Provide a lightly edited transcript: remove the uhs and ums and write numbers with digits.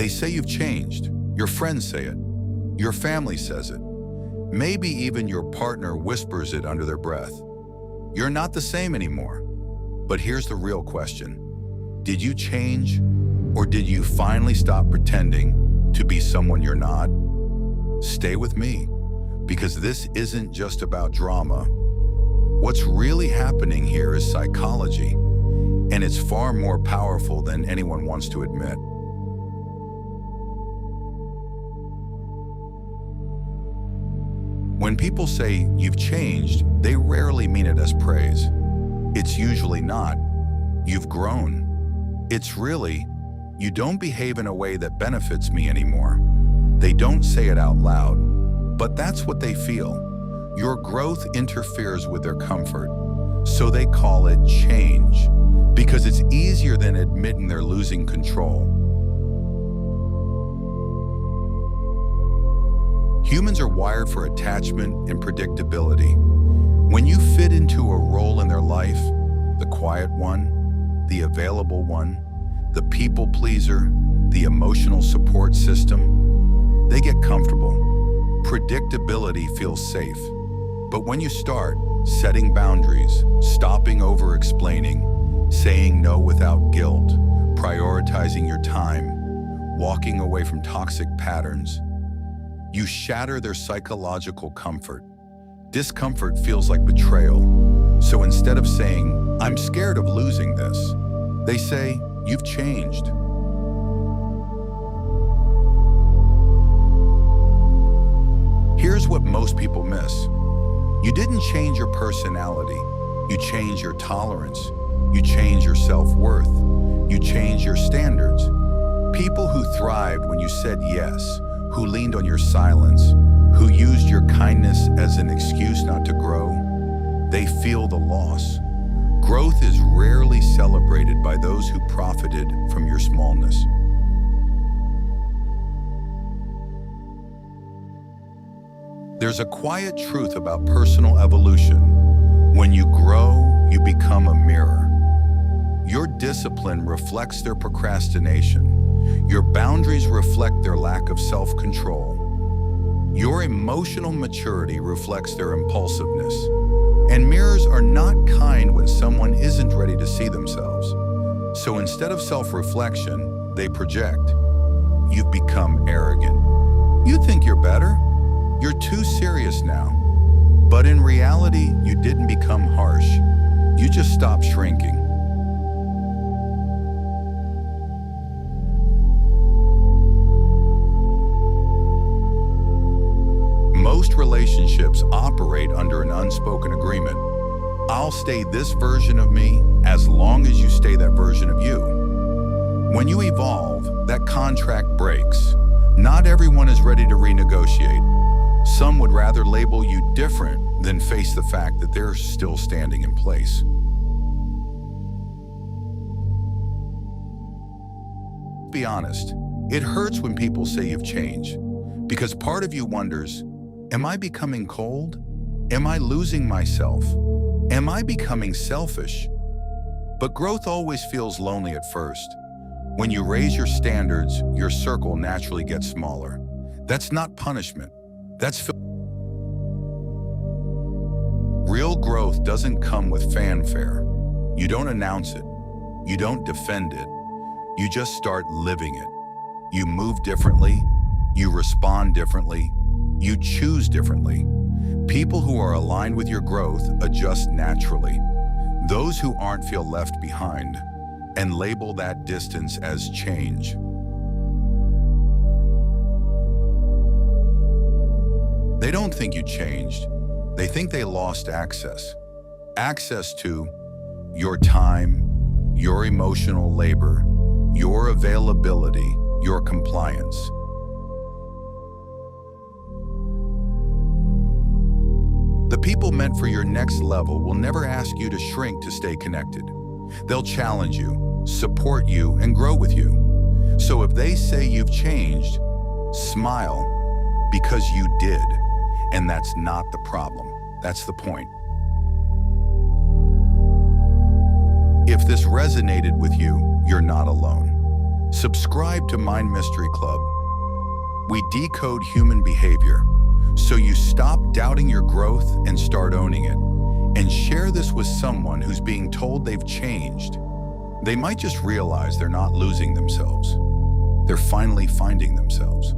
They say you've changed. Your friends say it. Your family says it. Maybe even your partner whispers it under their breath. You're not the same anymore. But here's the real question. Did you change, or did you finally stop pretending to be someone you're not? Stay with me, because this isn't just about drama. What's really happening here is psychology, and it's far more powerful than anyone wants to admit. When people say you've changed, they rarely mean it as praise. It's usually not, you've grown. It's really, you don't behave in a way that benefits me anymore. They don't say it out loud, but that's what they feel. Your growth interferes with their comfort, so they call it change, because it's easier than admitting they're losing control. Humans are wired for attachment and predictability. When you fit into a role in their life, the quiet one, the available one, the people pleaser, the emotional support system, they get comfortable. Predictability feels safe. But when you start setting boundaries, stopping over-explaining, saying no without guilt, prioritizing your time, walking away from toxic patterns, you shatter their psychological comfort. Discomfort feels like betrayal. So instead of saying, "I'm scared of losing this," they say, "You've changed." Here's what most people miss. You didn't change your personality. You changed your tolerance. You changed your self-worth. You changed your standards. People who thrived when you said yes, who leaned on your silence, who used your kindness as an excuse not to grow, they feel the loss. Growth is rarely celebrated by those who profited from your smallness. There's a quiet truth about personal evolution. When you grow, you become a mirror. Your discipline reflects their procrastination. Your boundaries reflect their lack of self-control. Your emotional maturity reflects their impulsiveness. And mirrors are not kind when someone isn't ready to see themselves. So instead of self-reflection, they project. You've become arrogant. You think you're better? You're too serious now. But in reality, you didn't become harsh. You just stopped shrinking. Most relationships operate under an unspoken agreement. I'll stay this version of me as long as you stay that version of you. When you evolve, that contract breaks. Not everyone is ready to renegotiate. Some would rather label you different than face the fact that they're still standing in place. Be honest, it hurts when people say you've changed, because part of you wonders, am I becoming cold? Am I losing myself? Am I becoming selfish? But growth always feels lonely at first. When you raise your standards, your circle naturally gets smaller. That's not punishment. That's real growth doesn't come with fanfare. You don't announce it. You don't defend it. You just start living it. You move differently. You respond differently. You choose differently. People who are aligned with your growth adjust naturally. Those who aren't feel left behind, and label that distance as change. They don't think you changed. They think they lost access. Access to your time, your emotional labor, your availability, your compliance. The people meant for your next level will never ask you to shrink to stay connected. They'll challenge you, support you, and grow with you. So if they say you've changed, smile, because you did. And that's not the problem. That's the point. If this resonated with you, you're not alone. Subscribe to Mind Mystery Club. We decode human behavior so you stop doubting your growth and start owning it. And share this with someone who's being told they've changed. They might just realize they're not losing themselves. They're finally finding themselves.